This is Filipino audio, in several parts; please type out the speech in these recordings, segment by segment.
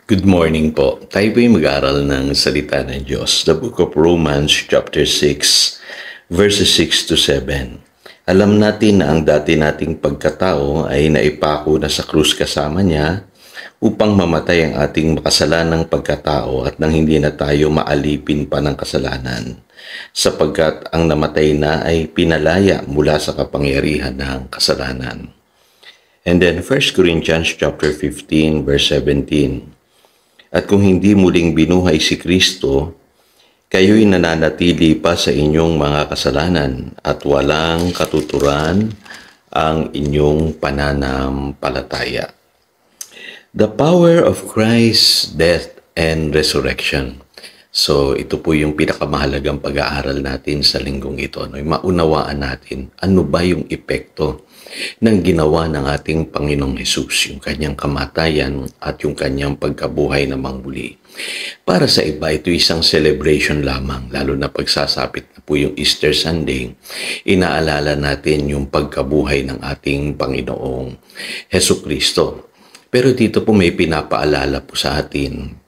Good morning po. Tayo po'y mag-aaral ng salita ng Diyos. The book of Romans chapter 6, verses 6 to 7. Alam natin na ang dati nating pagkatao ay naipako na sa krus kasama niya upang mamatay ang ating makasalanang pagkatao at nang hindi na tayo maalipin pa ng kasalanan. Sapagkat ang namatay na ay pinalaya mula sa kapangyarihan ng kasalanan. And then 1 Corinthians chapter 15, verse 17. At kung hindi muling binuhay si Kristo, kayo'y nananatili pa sa inyong mga kasalanan at walang katuturan ang inyong pananampalataya. The power of Christ's death and resurrection. So, ito po yung pinakamahalagang pag-aaral natin sa linggong ito. Maunawaan natin ano ba yung epekto ng ginawa ng ating Panginoong Hesus, yung kanyang kamatayan at yung kanyang pagkabuhay na muli. Para sa iba, ito isang celebration lamang, lalo na pagsasapit na po yung Easter Sunday, inaalala natin yung pagkabuhay ng ating Panginoong Hesukristo. Pero dito po may pinapaalala po sa atin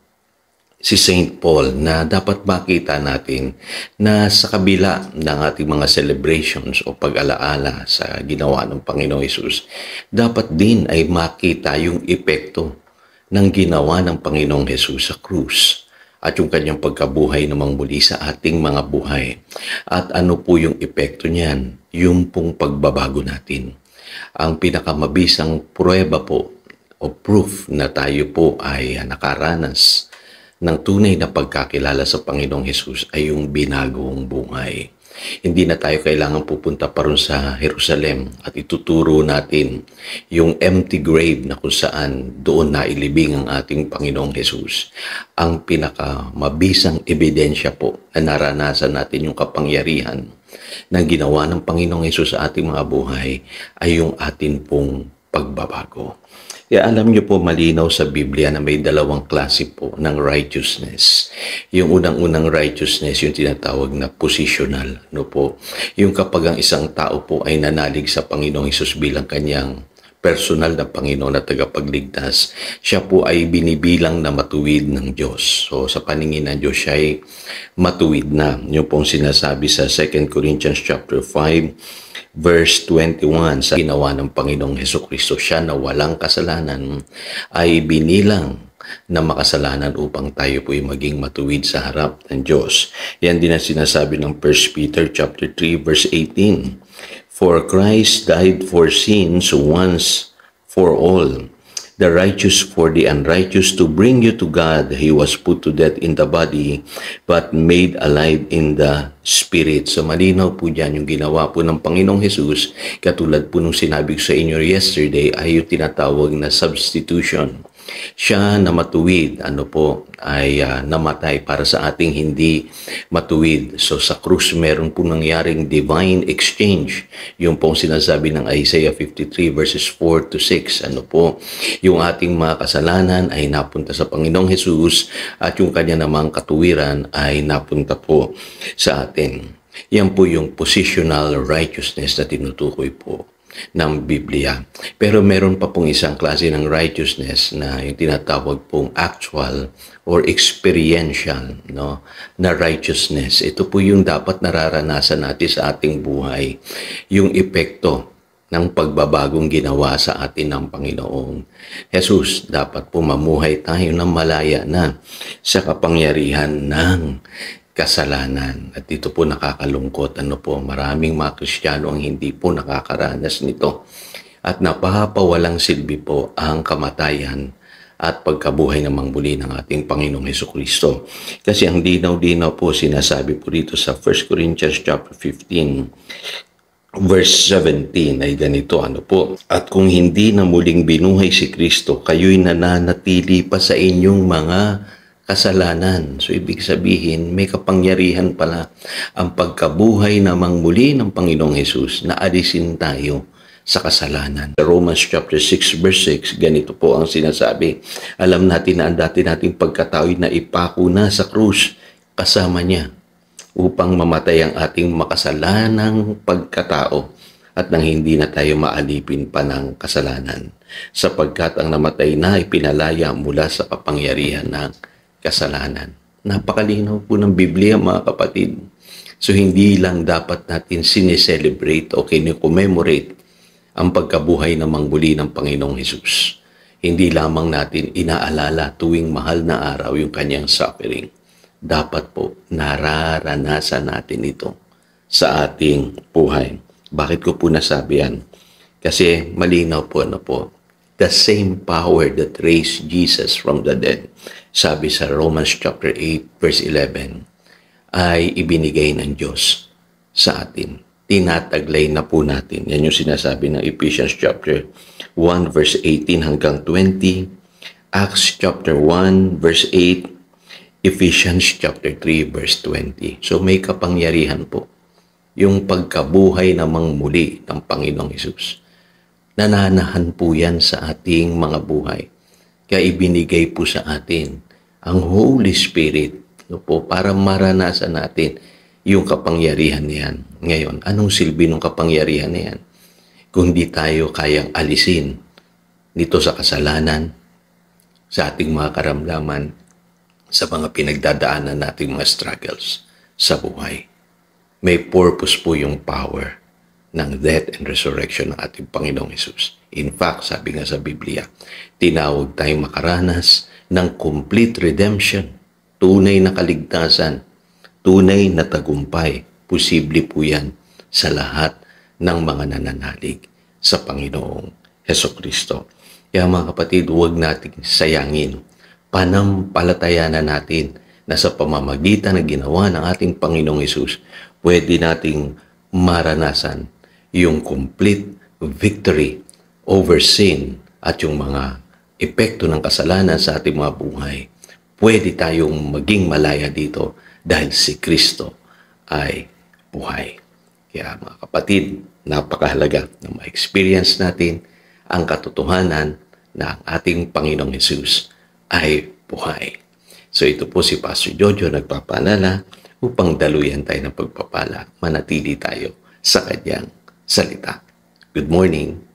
si St. Paul na dapat makita natin na sa kabila ng ating mga celebrations o pag-alaala sa ginawa ng Panginoong Hesus, dapat din ay makita yung epekto ng ginawa ng Panginoong Hesus sa krus at yung kanyang pagkabuhay namang muli sa ating mga buhay. At ano po yung epekto niyan? Yung pong pagbabago natin. Ang pinakamabisang pruweba po o proof na tayo po ay nakaranas ng tunay na pagkakilala sa Panginoong Hesus ay yung binagong buhay. Hindi na tayo kailangan pupunta pa rin sa Jerusalem at ituturo natin yung empty grave na kung saan doon nailibing ang ating Panginoong Hesus. Ang pinakamabisang ebidensya po na naranasan natin yung kapangyarihan na ginawa ng Panginoong Hesus sa ating mga buhay ay yung atin pong pagbabago. Kaya alam niyo po malinaw sa Biblia na may dalawang klase po ng righteousness. Yung unang-unang righteousness, yung tinatawag na positional. No po? Yung kapag ang isang tao po ay nanalig sa Panginoong Hesus bilang kanyang personal na Panginoon at tagapagligtas, siya po ay binibilang na matuwid ng Diyos. So sa paningin ng Diyos, siya ay matuwid na. Yung pong sinasabi sa 2 Corinthians chapter 5, verse 21, sa ginawa ng Panginoong Hesukristo, siya na walang kasalanan ay binilang na makasalanan upang tayo po ay maging matuwid sa harap ng Diyos. Yan din ang sinasabi ng 1 Peter chapter 3, verse 18. For Christ died for sins once for all, the righteous for the unrighteous, to bring you to God. He was put to death in the body, but made alive in the Spirit. So malinaw po dyan yung ginawa po ng Panginoong Hesus. Katulad po nung sinabi ko sa inyo yesterday ay yung tinatawag na substitution. Siya na matuwid, ay namatay para sa ating hindi matuwid. So sa krus meron po nangyaring divine exchange. Yung pong sinasabi ng Isaiah 53 verses 4 to 6. Yung ating mga kasalanan ay napunta sa Panginoong Hesus at yung kanya namang katuwiran ay napunta po sa atin. Yan po yung positional righteousness na tinutukoy po ng Biblia. Pero meron pa pong isang klase ng righteousness na yung tinatawag pong actual or experiential na righteousness. Ito po yung dapat nararanasan natin sa ating buhay, yung epekto ng pagbabagong ginawa sa atin ng Panginoong Hesus. Dapat po mamuhay tayo ng malaya na sa kapangyarihan ng kasalanan. At dito po nakakalungkot, maraming mga Kristiyano ang hindi po nakakaranas nito. At napapawalang silbi po ang kamatayan at pagkabuhay namang muli ng ating Panginoong Hesukristo. Kasi ang dinaw-dinaw po sinasabi po dito sa 1 Corinthians chapter 15, verse 17 ay ganito, At kung hindi na muling binuhay si Kristo, kayo'y nananatili pa sa inyong mga kasalanan. So, ibig sabihin, may kapangyarihan pala ang pagkabuhay namang muli ng Panginoong Hesus na alisin tayo sa kasalanan. Sa Romans chapter 6, verse 6, ganito po ang sinasabi. Alam natin na ang dati nating pagkatao na ipako na sa krus kasama niya upang mamatay ang ating makasalanang pagkatao at nang hindi na tayo maalipin pa ng kasalanan. sapagkat ang namatay na ay pinalaya mula sa kapangyarihan ng kasalanan. Napakalinaw po ng Biblia, mga kapatid. So hindi lang dapat natin sineselebrate o kine-commemorate ang pagkabuhay na muli ng Panginoong Hesus. Hindi lamang natin inaalala tuwing mahal na araw yung kanyang suffering. Dapat po nararanasan natin ito sa ating buhay. Bakit ko po nasabi yan? Kasi malinaw po the same power that raised Jesus from the dead, sabi sa Romans chapter 8 verse 11, ay ibinigay ng Diyos sa atin. Tinataglay na po natin. Yan yung sinasabi ng Ephesians chapter 1 verse 18 hanggang 20, Acts chapter 1 verse 8, Ephesians chapter 3 verse 20. So may kapangyarihan po yung pagkabuhay namang muli ng Panginoong Hesus. Nananahan po yan sa ating mga buhay. Kaya ibinigay po sa atin ang Holy Spirit po, para maranasan natin yung kapangyarihan niyan. Ngayon, anong silbi ng kapangyarihan niyan? Kung di tayo kayang alisin nito sa kasalanan, sa ating mga karamdaman, sa mga pinagdadaanan nating mga struggles sa buhay. May purpose po yung power ng death and resurrection ng ating Panginoong Hesus. In fact, sabi nga sa Biblia, tinawag tayong makaranas ng complete redemption, tunay na kaligtasan, tunay na tagumpay. Posible po yan sa lahat ng mga nananalig sa Panginoong Hesukristo. Kaya mga kapatid, huwag nating sayangin. Panampalatayanan natin na sa pamamagitan ng ginawa ng ating Panginoong Hesus, pwede nating maranasan yung complete victory over sin at yung mga epekto ng kasalanan sa ating mga buhay. Pwede tayong maging malaya dito dahil si Kristo ay buhay. Kaya mga kapatid, napakahalaga na ma-experience natin ang katotohanan na ang ating Panginoong Hesus ay buhay. So ito po si Pastor Jojo nagpapaalala upang daluyan tayo ng pagpapala, manatili tayo sa kanyang salita. Good morning.